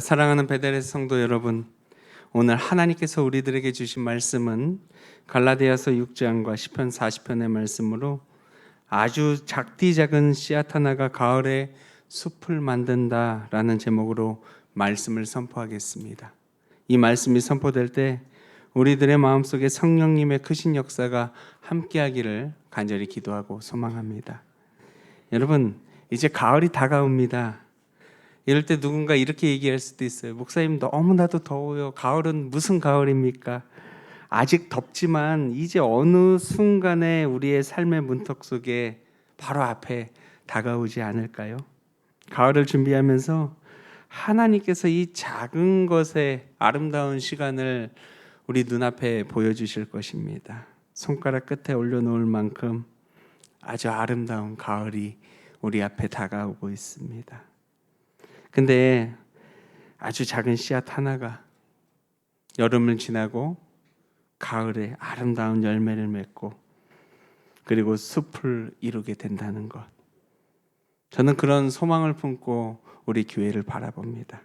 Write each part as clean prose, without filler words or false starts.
사랑하는 베델의 성도 여러분, 오늘 하나님께서 우리들에게 주신 말씀은 갈라디아서 6장과 시편 40편의 말씀으로 아주 작디 작은 씨앗 하나가 가을에 숲을 만든다라는 제목으로 말씀을 선포하겠습니다. 이 말씀이 선포될 때 우리들의 마음속에 성령님의 크신 역사가 함께하기를 간절히 기도하고 소망합니다. 여러분, 이제 가을이 다가옵니다. 이럴 때 누군가 이렇게 얘기할 수도 있어요. 목사님, 너무나도 더워요. 가을은 무슨 가을입니까? 아직 덥지만 이제 어느 순간에 우리의 삶의 문턱 속에 바로 앞에 다가오지 않을까요? 가을을 준비하면서 하나님께서 이 작은 것의 아름다운 시간을 우리 눈앞에 보여주실 것입니다. 손가락 끝에 올려놓을 만큼 아주 아름다운 가을이 우리 앞에 다가오고 있습니다. 근데 아주 작은 씨앗 하나가 여름을 지나고 가을에 아름다운 열매를 맺고 그리고 숲을 이루게 된다는 것, 저는 그런 소망을 품고 우리 교회를 바라봅니다.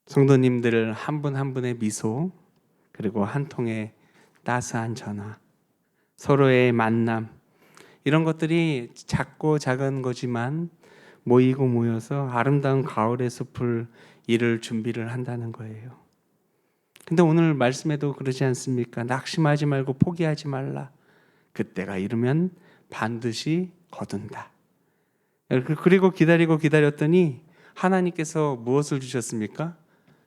성도님들 한 분 한 분의 미소, 그리고 한 통의 따스한 전화, 서로의 만남, 이런 것들이 작고 작은 거지만 모이고 모여서 아름다운 가을의 숲을 이룰 준비를 한다는 거예요. 근데 오늘 말씀에도 그러지 않습니까? 낙심하지 말고 포기하지 말라. 그때가 이르면 반드시 거둔다. 그리고 기다렸더니 하나님께서 무엇을 주셨습니까?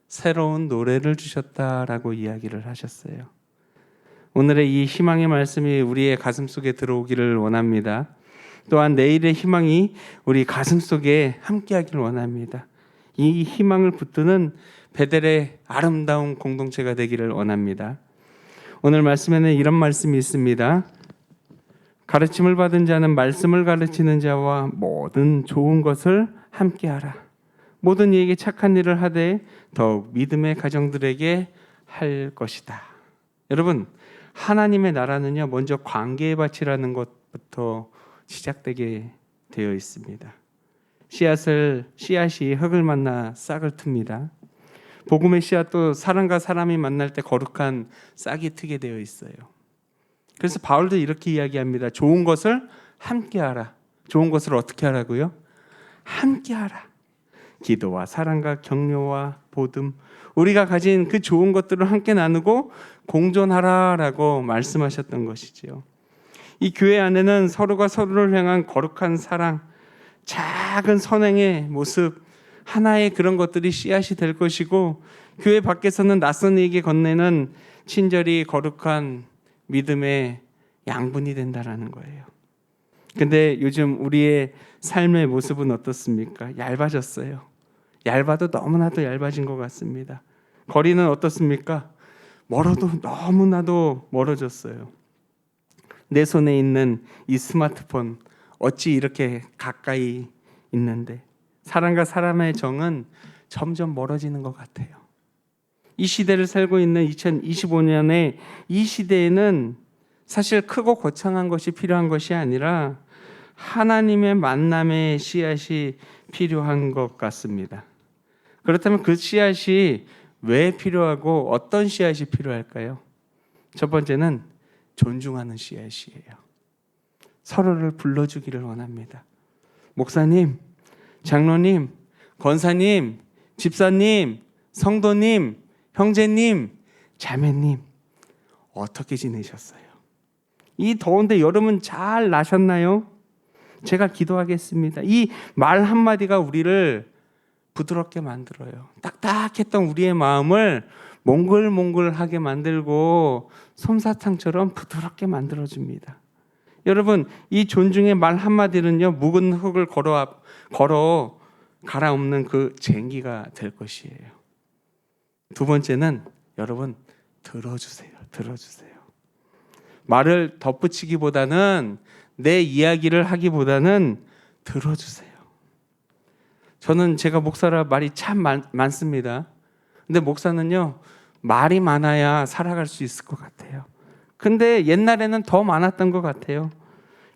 새로운 노래를 주셨다라고 이야기를 하셨어요. 오늘의 이 희망의 말씀이 우리의 가슴 속에 들어오기를 원합니다. 또한 내일의 희망이 우리 가슴 속에 함께하기를 원합니다. 이 희망을 붙드는 베델의 아름다운 공동체가 되기를 원합니다. 오늘 말씀에는 이런 말씀이 있습니다. 가르침을 받은 자는 말씀을 가르치는 자와 모든 좋은 것을 함께하라. 모든 이에게 착한 일을 하되 더욱 믿음의 가정들에게 할 것이다. 여러분, 하나님의 나라는요, 먼저 관계의 밭이라는 것부터 시작되게 되어 있습니다. 씨앗이 흙을 만나 싹을 틉니다. 복음의 씨앗도 사람과 사람이 만날 때 거룩한 싹이 트게 되어 있어요. 그래서 바울도 이렇게 이야기합니다. 좋은 것을 함께하라. 좋은 것을 어떻게 하라고요? 함께하라. 기도와 사랑과 격려와 보듬, 우리가 가진 그 좋은 것들을 함께 나누고 공존하라라고 말씀하셨던 것이지요. 이 교회 안에는 서로가 서로를 향한 거룩한 사랑, 작은 선행의 모습, 하나의 그런 것들이 씨앗이 될 것이고, 교회 밖에서는 낯선 이에게 건네는 친절히 거룩한 믿음의 양분이 된다라는 거예요. 근데 요즘 우리의 삶의 모습은 어떻습니까? 얇아졌어요. 얇아도 너무나도 얇아진 것 같습니다. 거리는 어떻습니까? 멀어도 너무나도 멀어졌어요. 내 손에 있는 이 스마트폰, 어찌 이렇게 가까이 있는데 사람과 사람의 정은 점점 멀어지는 것 같아요. 이 시대를 살고 있는 2025년에 이 시대에는 사실 크고 거창한 것이 필요한 것이 아니라 하나님의 만남의 씨앗이 필요한 것 같습니다. 그렇다면 그 씨앗이 왜 필요하고 어떤 씨앗이 필요할까요? 첫 번째는 존중하는 씨앗이에요. 서로를 불러주기를 원합니다. 목사님, 장로님, 권사님, 집사님, 성도님, 형제님, 자매님, 어떻게 지내셨어요? 이 더운데 여름은 잘 나셨나요? 제가 기도하겠습니다. 이 말 한마디가 우리를 부드럽게 만들어요. 딱딱했던 우리의 마음을 몽글몽글하게 만들고 솜사탕처럼 부드럽게 만들어줍니다. 여러분, 이 존중의 말 한마디는요, 묵은 흙을 걸어 갈아엎는 그 쟁기가 될 것이에요. 두 번째는 여러분, 들어주세요. 말을 덧붙이기보다는, 내 이야기를 하기보다는 들어주세요. 저는 제가 목사라 말이 참 많습니다. 근데 목사는요, 말이 많아야 살아갈 수 있을 것 같아요. 근데 옛날에는 더 많았던 것 같아요.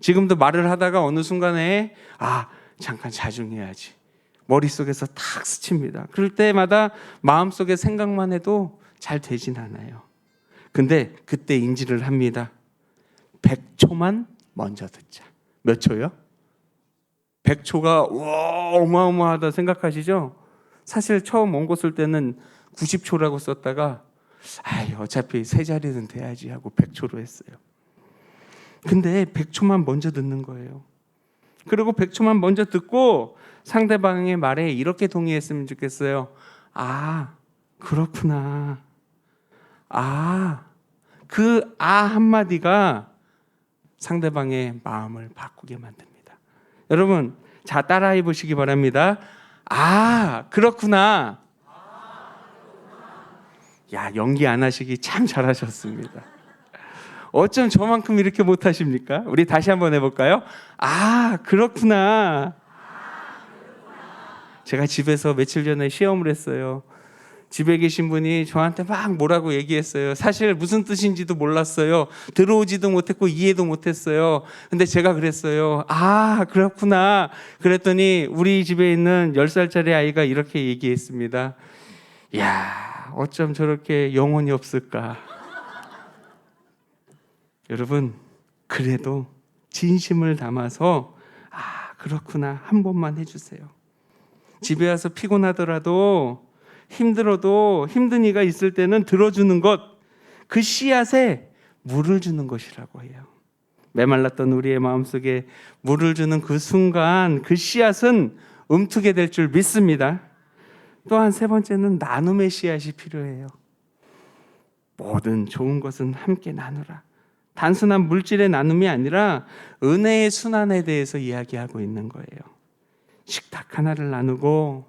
지금도 말을 하다가 어느 순간에 잠깐 자중해야지. 머릿속에서 탁 스칩니다. 그럴 때마다 마음속에 생각만 해도 잘 되진 않아요. 근데 그때 인지를 합니다. 100초만 먼저 듣자. 몇 초요? 100초가 와 어마어마하다 생각하시죠? 사실 처음 원고 쓸 때는 90초라고 썼다가 어차피 세 자리는 돼야지 하고 100초로 했어요. 근데 100초만 먼저 듣는 거예요. 그리고 100초만 먼저 듣고 상대방의 말에 이렇게 동의했으면 좋겠어요. 아, 그렇구나. 그 한마디가 상대방의 마음을 바꾸게 만듭니다. 여러분, 자 따라해 보시기 바랍니다. 아, 그렇구나. 야, 연기 안 하시기 참 잘하셨습니다. 어쩜 저만큼 이렇게 못하십니까? 우리 다시 한번 해볼까요? 아, 그렇구나. 제가 집에서 며칠 전에 시험을 했어요. 집에 계신 분이 저한테 막 뭐라고 얘기했어요. 사실 무슨 뜻인지도 몰랐어요. 들어오지도 못했고 이해도 못했어요. 근데 제가 그랬어요. 아, 그렇구나. 그랬더니 우리 집에 있는 10살짜리 아이가 이렇게 얘기했습니다. 야, 어쩜 저렇게 영혼이 없을까. 여러분, 그래도 진심을 담아서 그렇구나 한 번만 해주세요. 집에 와서 피곤하더라도 힘들어도 힘든 이가 있을 때는 들어주는 것, 그 씨앗에 물을 주는 것이라고 해요. 메말랐던 우리의 마음속에 물을 주는 그 순간 그 씨앗은 움트게 될 줄 믿습니다. 또한 세 번째는 나눔의 씨앗이 필요해요. 모든 좋은 것은 함께 나누라. 단순한 물질의 나눔이 아니라 은혜의 순환에 대해서 이야기하고 있는 거예요. 식탁 하나를 나누고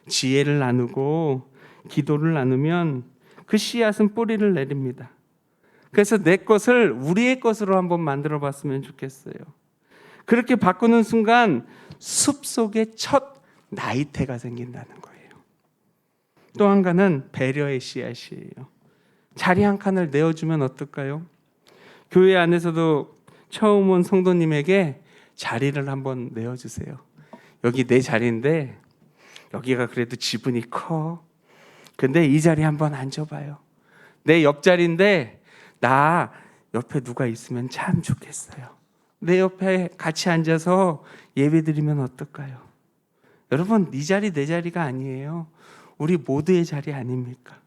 지혜를 나누고 기도를 나누면 그 씨앗은 뿌리를 내립니다. 그래서 내 것을 우리의 것으로 한번 만들어 봤으면 좋겠어요. 그렇게 바꾸는 순간 숲속에 첫 나이테가 생긴다는 거예요. 또 한 가지는 배려의 씨앗이에요. 자리 한 칸을 내어주면 어떨까요? 교회 안에서도 처음 온 성도님에게 자리를 한번 내어주세요. 여기 내 자리인데 여기가 그래도 지분이 커. 근데 이 자리에 한번 앉아봐요. 내 옆자리인데 나 옆에 누가 있으면 참 좋겠어요. 내 옆에 같이 앉아서 예배드리면 어떨까요? 여러분, 네 자리 내 자리가 아니에요. 우리 모두의 자리 아닙니까?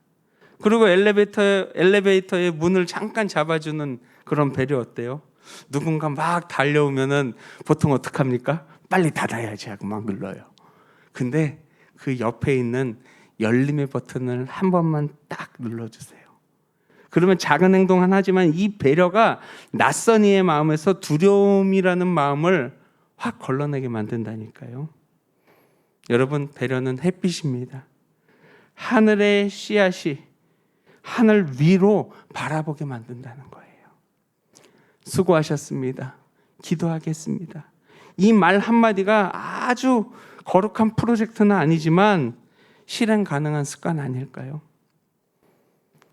그리고 엘리베이터의 문을 잠깐 잡아주는 그런 배려 어때요? 누군가 막 달려오면은 보통 어떡합니까? 빨리 닫아야지 하고 막 눌러요. 근데 그 옆에 있는 열림의 버튼을 한 번만 딱 눌러주세요. 그러면 작은 행동 하나지만 이 배려가 낯선 이의 마음에서 두려움이라는 마음을 확 걸러내게 만든다니까요. 여러분, 배려는 햇빛입니다. 하늘의 씨앗이 하늘 위로 바라보게 만든다는 거예요. 수고하셨습니다. 기도하겠습니다. 이 말 한마디가 아주 거룩한 프로젝트는 아니지만 실행 가능한 습관 아닐까요?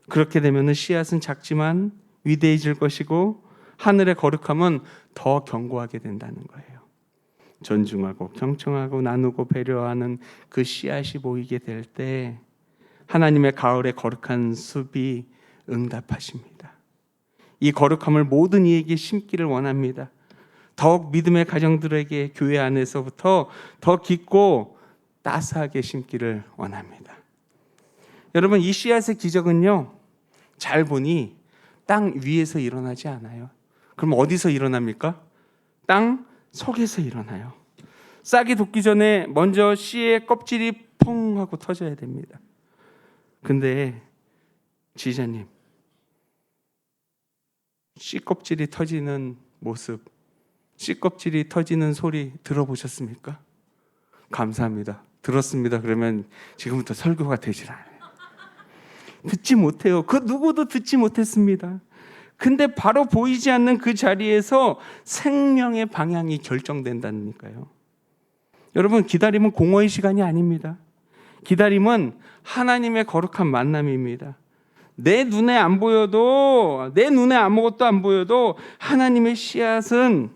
그렇게 되면 씨앗은 작지만 위대해질 것이고 하늘의 거룩함은 더 견고하게 된다는 거예요. 존중하고 경청하고 나누고 배려하는 그 씨앗이 보이게 될 때 하나님의 가을의 거룩한 숲이 응답하십니다. 이 거룩함을 모든 이에게 심기를 원합니다. 더욱 믿음의 가정들에게 교회 안에서부터 더 깊고 따스하게 심기를 원합니다. 여러분, 이 씨앗의 기적은요, 잘 보니 땅 위에서 일어나지 않아요. 그럼 어디서 일어납니까? 땅 속에서 일어나요. 싹이 돋기 전에 먼저 씨의 껍질이 펑 하고 터져야 됩니다. 근데 지자님, 씨 껍질이 터지는 모습, 씨 껍질이 터지는 소리 들어보셨습니까? 감사합니다. 들었습니다. 그러면 지금부터 설교가 되질 않아요. 듣지 못해요. 그 누구도 듣지 못했습니다. 근데 바로 보이지 않는 그 자리에서 생명의 방향이 결정된다니까요. 여러분, 기다림은 공허의 시간이 아닙니다. 기다림은 하나님의 거룩한 만남입니다. 내 눈에 안 보여도, 내 눈에 아무것도 안 보여도 하나님의 씨앗은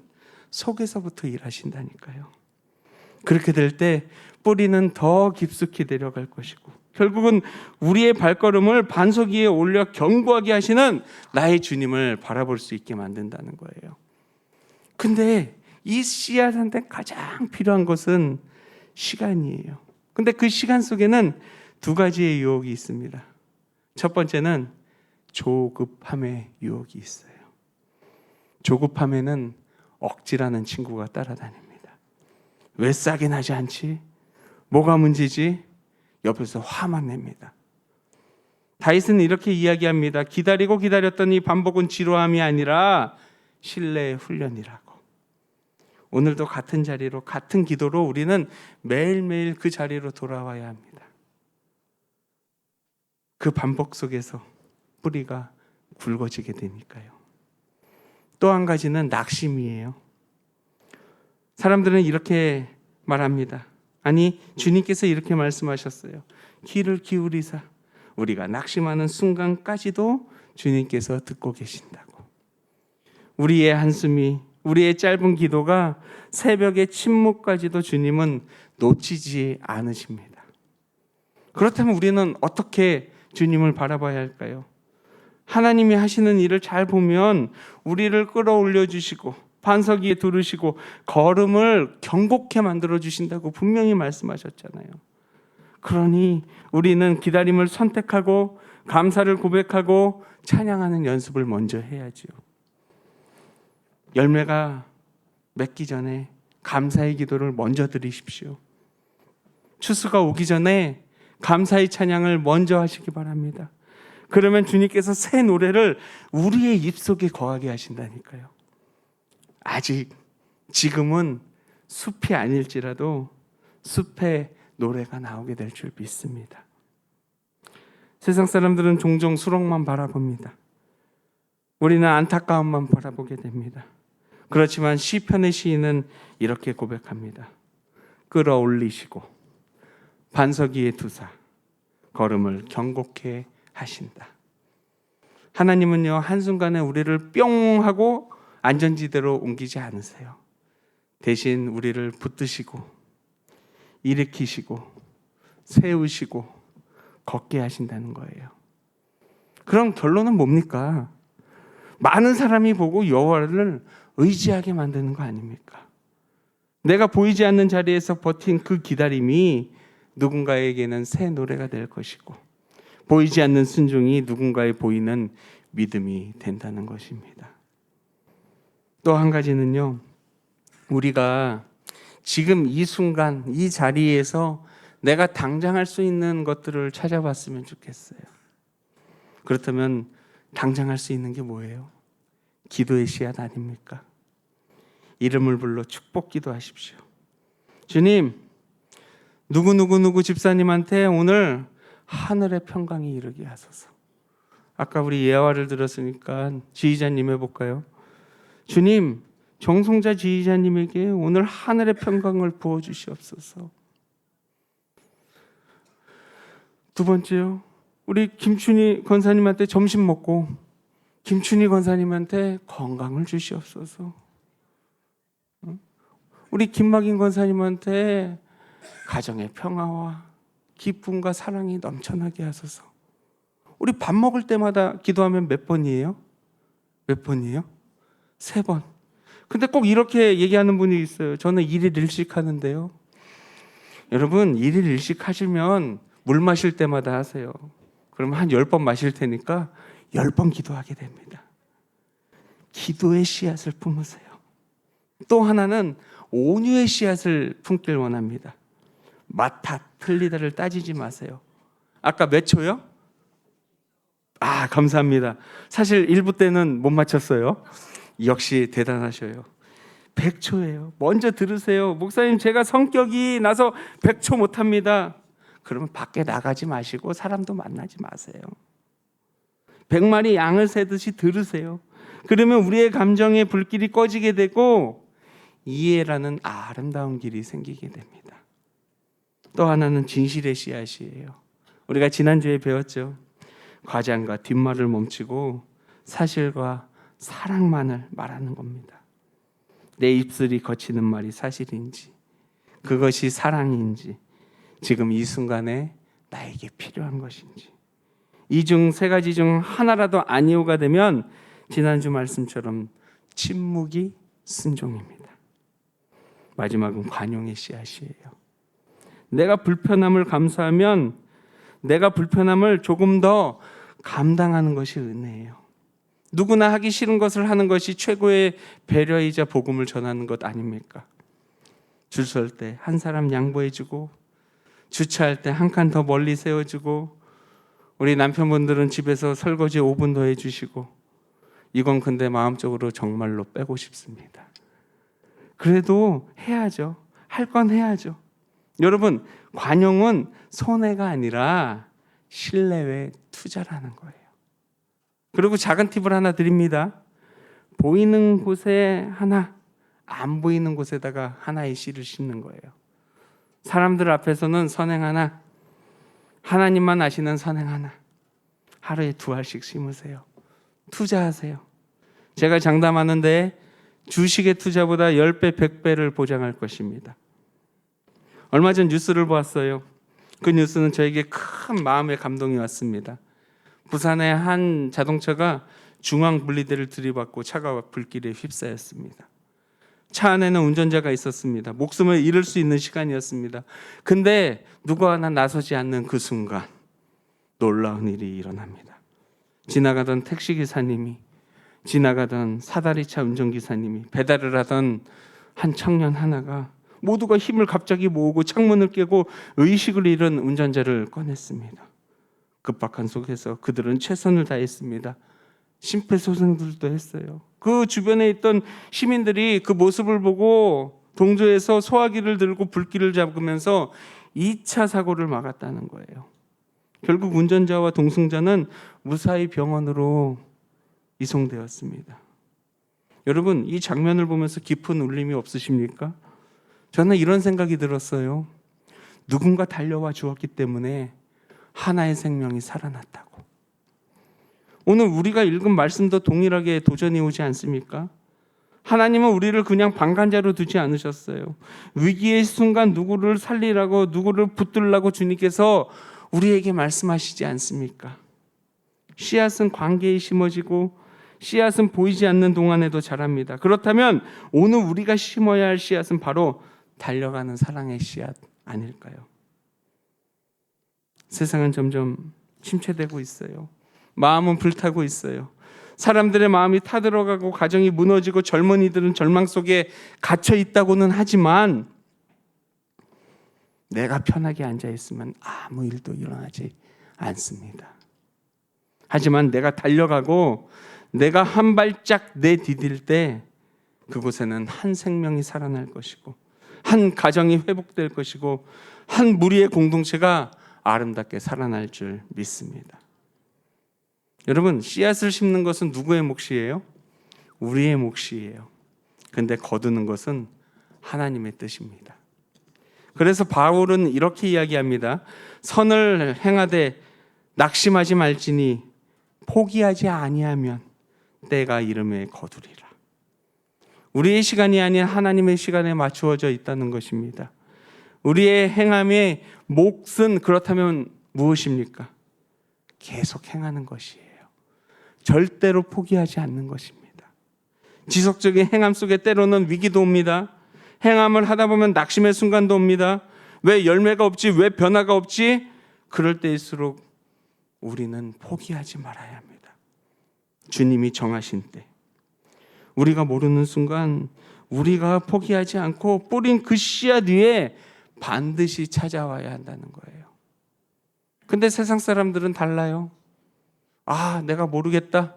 속에서부터 일하신다니까요. 그렇게 될 때 뿌리는 더 깊숙이 내려갈 것이고 결국은 우리의 발걸음을 반석 위에 올려 견고하게 하시는 나의 주님을 바라볼 수 있게 만든다는 거예요. 근데 이 씨앗한테 가장 필요한 것은 시간이에요. 근데 그 시간 속에는 두 가지의 유혹이 있습니다. 첫 번째는 조급함의 유혹이 있어요. 조급함에는 억지라는 친구가 따라다닙니다. 왜 싹이 나지 않지? 뭐가 문제지? 옆에서 화만 냅니다. 다윗은 이렇게 이야기합니다. 기다리고 기다렸더니 반복은 지루함이 아니라 신뢰의 훈련이라고. 오늘도 같은 자리로 같은 기도로 우리는 매일매일 그 자리로 돌아와야 합니다. 그 반복 속에서 뿌리가 굵어지게 되니까요. 또 한 가지는 낙심이에요. 사람들은 이렇게 말합니다. 아니, 주님께서 이렇게 말씀하셨어요. 귀를 기울이사 우리가 낙심하는 순간까지도 주님께서 듣고 계신다고. 우리의 한숨이, 우리의 짧은 기도가 새벽의 침묵까지도 주님은 놓치지 않으십니다. 그렇다면 우리는 어떻게 주님을 바라봐야 할까요? 하나님이 하시는 일을 잘 보면 우리를 끌어올려 주시고 반석 위에 두르시고 걸음을 견고케 만들어 주신다고 분명히 말씀하셨잖아요. 그러니 우리는 기다림을 선택하고 감사를 고백하고 찬양하는 연습을 먼저 해야지요. 열매가 맺기 전에 감사의 기도를 먼저 드리십시오. 추수가 오기 전에 감사의 찬양을 먼저 하시기 바랍니다. 그러면 주님께서 새 노래를 우리의 입속에 거하게 하신다니까요. 아직 지금은 숲이 아닐지라도 숲에 노래가 나오게 될 줄 믿습니다. 세상 사람들은 종종 수렁만 바라봅니다. 우리는 안타까움만 바라보게 됩니다. 그렇지만 시편의 시인은 이렇게 고백합니다. 끌어올리시고 반석 위에 두사 걸음을 견고케 하신다. 하나님은요, 한순간에 우리를 뿅 하고 안전지대로 옮기지 않으세요. 대신 우리를 붙드시고 일으키시고 세우시고 걷게 하신다는 거예요. 그럼 결론은 뭡니까? 많은 사람이 보고 여호와를 의지하게 만드는 거 아닙니까? 내가 보이지 않는 자리에서 버틴 그 기다림이 누군가에게는 새 노래가 될 것이고 보이지 않는 순종이 누군가에 보이는 믿음이 된다는 것입니다. 또 한 가지는요, 우리가 지금 이 순간 이 자리에서 내가 당장 할 수 있는 것들을 찾아봤으면 좋겠어요. 그렇다면 당장 할 수 있는 게 뭐예요? 기도의 씨앗 아닙니까? 이름을 불러 축복 기도하십시오. 주님, 누구 집사님한테 오늘 하늘의 평강이 이르게 하소서. 아까 우리 예화를 들었으니까 지휘자님 해볼까요? 주님, 정송자 지휘자님에게 오늘 하늘의 평강을 부어주시옵소서. 두 번째요, 우리 김춘희 권사님한테 점심 먹고 김춘희 권사님한테 건강을 주시옵소서. 우리 김막인 권사님한테 가정의 평화와 기쁨과 사랑이 넘쳐나게 하소서. 우리 밥 먹을 때마다 기도하면 몇 번이에요? 몇 번이에요? 3번. 근데 꼭 이렇게 얘기하는 분이 있어요. 저는 1일 1식 하는데요. 여러분, 1일 1식 하시면 물 마실 때마다 하세요. 그러면 한 10번 마실 테니까 10번 기도하게 됩니다. 기도의 씨앗을 품으세요. 또 하나는 온유의 씨앗을 품길 원합니다. 맞다 틀리다를 따지지 마세요. 아까 몇 초요? 감사합니다. 사실 1부 때는 못 맞췄어요. 역시 대단하셔요. 100초예요. 먼저 들으세요. 목사님, 제가 성격이 나서 100초 못합니다. 그러면 밖에 나가지 마시고 사람도 만나지 마세요. 100마리 양을 세듯이 들으세요. 그러면 우리의 감정의 불길이 꺼지게 되고 이해라는 아름다운 길이 생기게 됩니다. 또 하나는 진실의 씨앗이에요. 우리가 지난주에 배웠죠. 과장과 뒷말을 멈추고 사실과 사랑만을 말하는 겁니다. 내 입술이 거치는 말이 사실인지, 그것이 사랑인지, 지금 이 순간에 나에게 필요한 것인지. 이 중 세 가지 중 하나라도 아니오가 되면 지난주 말씀처럼 침묵이 순종입니다. 마지막은 관용의 씨앗이에요. 내가 불편함을 감수하면 내가 불편함을 조금 더 감당하는 것이 은혜예요. 누구나 하기 싫은 것을 하는 것이 최고의 배려이자 복음을 전하는 것 아닙니까? 줄 설 때 한 사람 양보해주고, 주차할 때 한 칸 더 멀리 세워주고, 우리 남편분들은 집에서 설거지 5분 더 해주시고, 이건 근데 마음적으로 정말로 빼고 싶습니다. 그래도 해야죠. 할 건 해야죠. 여러분, 관용은 손해가 아니라 신뢰의 투자라는 거예요. 그리고 작은 팁을 하나 드립니다. 보이는 곳에 하나, 안 보이는 곳에다가 하나의 씨를 심는 거예요. 사람들 앞에서는 선행 하나, 하나님만 아시는 선행 하나, 하루에 2알씩 심으세요. 투자하세요. 제가 장담하는데 주식의 투자보다 10배, 100배를 보장할 것입니다. 얼마 전 뉴스를 보았어요. 그 뉴스는 저에게 큰 마음의 감동이 왔습니다. 부산의 한 자동차가 중앙 분리대를 들이받고 차가 불길에 휩싸였습니다. 차 안에는 운전자가 있었습니다. 목숨을 잃을 수 있는 시간이었습니다. 근데 누구 하나 나서지 않는 그 순간 놀라운 일이 일어납니다. 지나가던 택시기사님이, 지나가던 사다리차 운전기사님이, 배달을 하던 한 청년 하나가 모두가 힘을 갑자기 모으고 창문을 깨고 의식을 잃은 운전자를 꺼냈습니다. 급박한 속에서 그들은 최선을 다했습니다. 심폐소생술도 했어요. 그 주변에 있던 시민들이 그 모습을 보고 동조해서 소화기를 들고 불길을 잡으면서 2차 사고를 막았다는 거예요. 결국 운전자와 동승자는 무사히 병원으로 이송되었습니다. 여러분, 이 장면을 보면서 깊은 울림이 없으십니까? 저는 이런 생각이 들었어요. 누군가 달려와 주었기 때문에 하나의 생명이 살아났다고. 오늘 우리가 읽은 말씀도 동일하게 도전이 오지 않습니까? 하나님은 우리를 그냥 방관자로 두지 않으셨어요. 위기의 순간 누구를 살리라고, 누구를 붙들라고 주님께서 우리에게 말씀하시지 않습니까? 씨앗은 관계에 심어지고 씨앗은 보이지 않는 동안에도 자랍니다. 그렇다면 오늘 우리가 심어야 할 씨앗은 바로 달려가는 사랑의 씨앗 아닐까요? 세상은 점점 침체되고 있어요. 마음은 불타고 있어요. 사람들의 마음이 타들어가고 가정이 무너지고 젊은이들은 절망 속에 갇혀 있다고는 하지만 내가 편하게 앉아 있으면 아무 일도 일어나지 않습니다. 하지만 내가 달려가고 내가 한 발짝 내디딜 때 그곳에는 한 생명이 살아날 것이고 한 가정이 회복될 것이고 한 무리의 공동체가 아름답게 살아날 줄 믿습니다. 여러분, 씨앗을 심는 것은 누구의 몫이에요? 우리의 몫이에요. 근데 거두는 것은 하나님의 뜻입니다. 그래서 바울은 이렇게 이야기합니다. 선을 행하되 낙심하지 말지니 포기하지 아니하면 때가 이름에 거두리라. 우리의 시간이 아닌 하나님의 시간에 맞추어져 있다는 것입니다. 우리의 행함의 몫은 그렇다면 무엇입니까? 계속 행하는 것이에요. 절대로 포기하지 않는 것입니다. 지속적인 행함 속에 때로는 위기도 옵니다. 행함을 하다 보면 낙심의 순간도 옵니다. 왜 열매가 없지? 왜 변화가 없지? 그럴 때일수록 우리는 포기하지 말아야 합니다. 주님이 정하신 때, 우리가 모르는 순간 우리가 포기하지 않고 뿌린 그 씨앗 위에 반드시 찾아와야 한다는 거예요. 근데 세상 사람들은 달라요. 내가 모르겠다.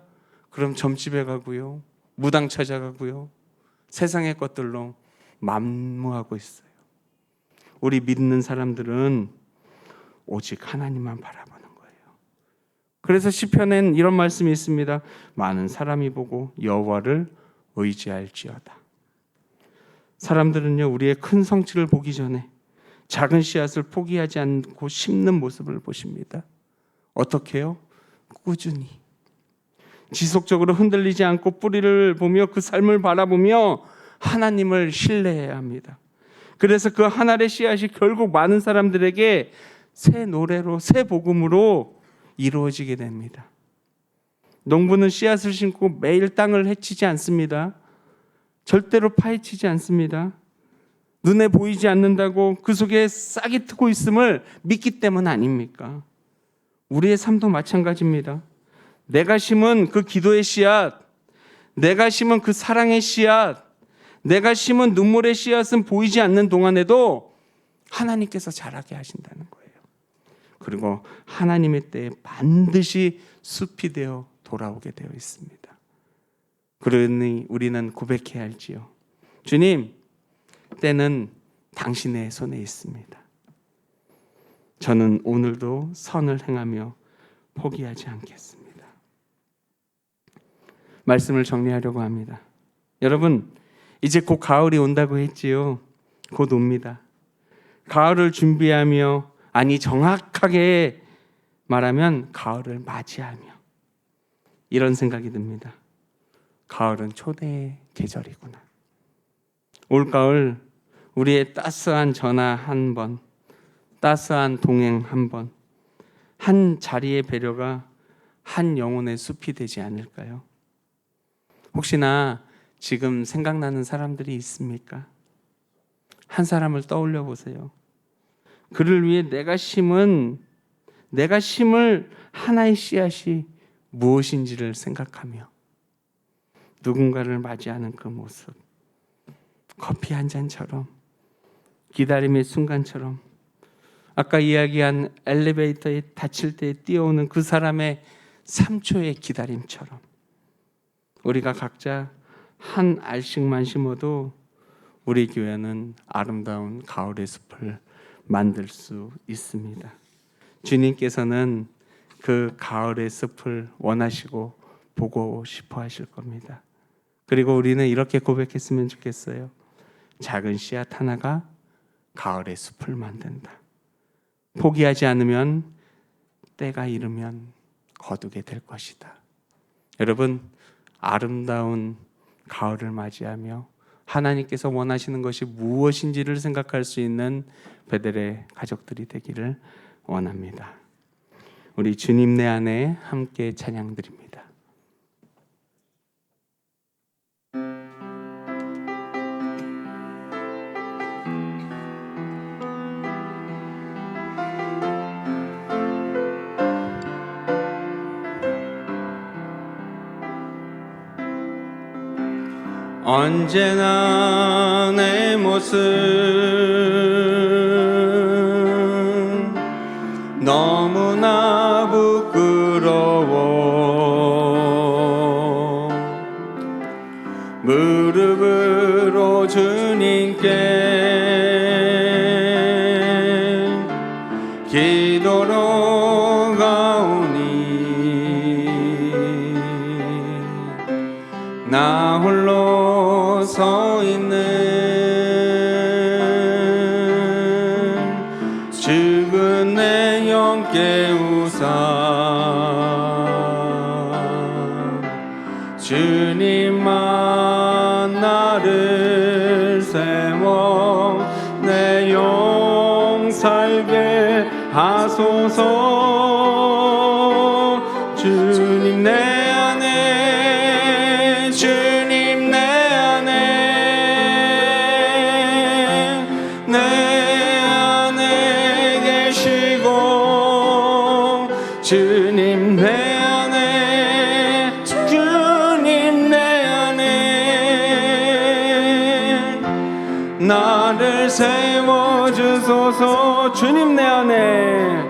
그럼 점집에 가고요. 무당 찾아가고요. 세상의 것들로 만무하고 있어요. 우리 믿는 사람들은 오직 하나님만 바라보는 거예요. 그래서 시편엔 이런 말씀이 있습니다. 많은 사람이 보고 여호와를 의지할지어다. 사람들은요, 우리의 큰 성취를 보기 전에 작은 씨앗을 포기하지 않고 심는 모습을 보십니다. 어떻게 해요? 꾸준히 지속적으로 흔들리지 않고 뿌리를 보며 그 삶을 바라보며 하나님을 신뢰해야 합니다. 그래서 그 한 알의 씨앗이 결국 많은 사람들에게 새 노래로, 새 복음으로 이루어지게 됩니다. 농부는 씨앗을 심고 매일 땅을 해치지 않습니다. 절대로 파헤치지 않습니다. 눈에 보이지 않는다고 그 속에 싹이 트고 있음을 믿기 때문 아닙니까? 우리의 삶도 마찬가지입니다. 내가 심은 그 기도의 씨앗, 내가 심은 그 사랑의 씨앗, 내가 심은 눈물의 씨앗은 보이지 않는 동안에도 하나님께서 자라게 하신다는 거예요. 그리고 하나님의 때에 반드시 숲이 되어 돌아오게 되어 있습니다. 그러니 우리는 고백해야 할지요. 주님, 때는 당신의 손에 있습니다. 저는 오늘도 선을 행하며 포기하지 않겠습니다. 말씀을 정리하려고 합니다. 여러분, 이제 곧 가을이 온다고 했지요. 곧 옵니다. 가을을 준비하며, 아니 정확하게 말하면 가을을 맞이하며, 이런 생각이 듭니다. 가을은 초대의 계절이구나. 올가을 우리의 따스한 전화 한 번, 따스한 동행 한 번, 한 자리의 배려가 한 영혼의 숲이 되지 않을까요? 혹시나 지금 생각나는 사람들이 있습니까? 한 사람을 떠올려 보세요. 그를 위해 내가 심을 하나의 씨앗이 무엇인지를 생각하며 누군가를 맞이하는 그 모습, 커피 한 잔처럼, 기다림의 순간처럼, 아까 이야기한 엘리베이터에 닫힐 때 뛰어오는 그 사람의 3초의 기다림처럼 우리가 각자 한 알씩만 심어도 우리 교회는 아름다운 가을의 숲을 만들 수 있습니다. 주님께서는 그 가을의 숲을 원하시고 보고 싶어 하실 겁니다. 그리고 우리는 이렇게 고백했으면 좋겠어요. 작은 씨앗 하나가 가을의 숲을 만든다. 포기하지 않으면 때가 이르면 거두게 될 것이다. 여러분, 아름다운 가을을 맞이하며 하나님께서 원하시는 것이 무엇인지를 생각할 수 있는 베델의 가족들이 되기를 원합니다. 우리 주님 내 안에 함께 찬양드립니다. 언제나 내 모습 너무나 부끄러워 무릎으로 주님께 기도로 가오니 나 홀로 서 있는 죽은 내 영 깨우사 주님만 나를 세워 내 영 살게 하소서. 주님 내 안에 주님 내 안에 계시고 주님 내 안에 주님 내 안에 나를 세워주소서. 주님 내 안에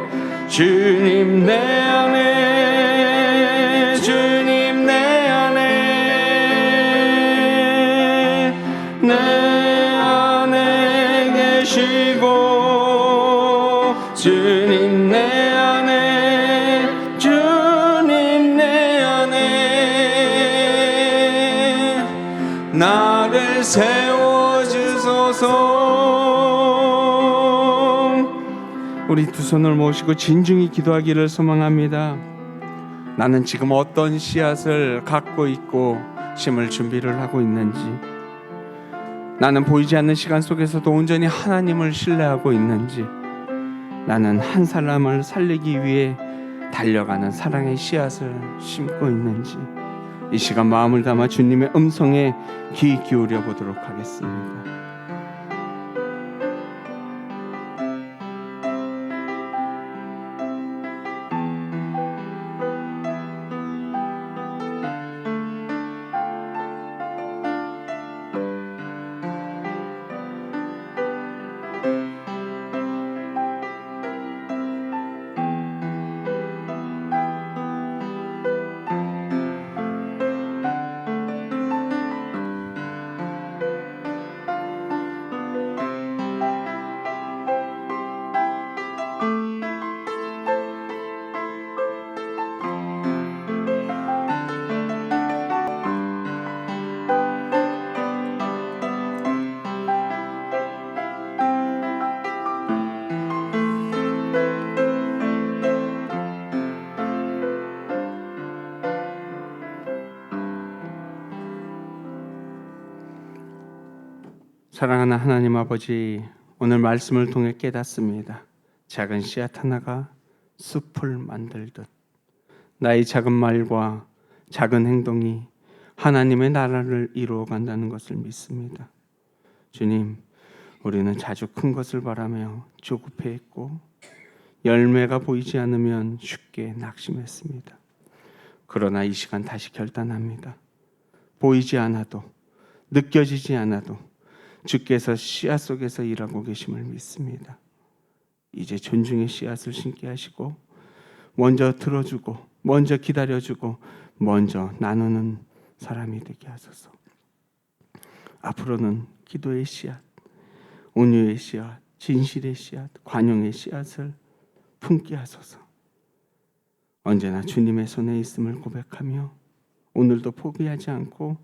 주님 내 안에 주님 내 안에 내 안에 계시고 주님 내 안에 주님 내 안에 나를 세워주소서. 우리 두 손을 모시고 진중히 기도하기를 소망합니다. 나는 지금 어떤 씨앗을 갖고 있고 심을 준비를 하고 있는지, 나는 보이지 않는 시간 속에서도 온전히 하나님을 신뢰하고 있는지, 나는 한 사람을 살리기 위해 달려가는 사랑의 씨앗을 심고 있는지, 이 시간 마음을 담아 주님의 음성에 귀 기울여 보도록 하겠습니다. 사랑하는 하나님 아버지, 오늘 말씀을 통해 깨닫습니다. 작은 씨앗 하나가 숲을 만들듯 나의 작은 말과 작은 행동이 하나님의 나라를 이루어 간다는 것을 믿습니다. 주님, 우리는 자주 큰 것을 바라며 조급해했고 열매가 보이지 않으면 쉽게 낙심했습니다. 그러나 이 시간 다시 결단합니다. 보이지 않아도, 느껴지지 않아도 주께서 씨앗 속에서 일하고 계심을 믿습니다. 이제 존중의 씨앗을 심게 하시고 먼저 들어주고 먼저 기다려주고 먼저 나누는 사람이 되게 하소서. 앞으로는 기도의 씨앗, 온유의 씨앗, 진실의 씨앗, 관용의 씨앗을 품게 하소서. 언제나 주님의 손에 있음을 고백하며 오늘도 포기하지 않고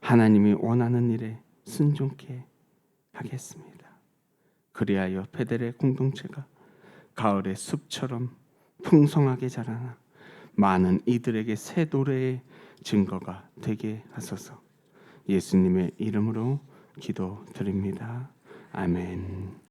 하나님이 원하는 일에 순종케 하겠습니다. 그리하여 베델의 공동체가 가을의 숲처럼 풍성하게 자라나 많은 이들에게 새 노래의 증거가 되게 하소서. 예수님의 이름으로 기도드립니다. 아멘.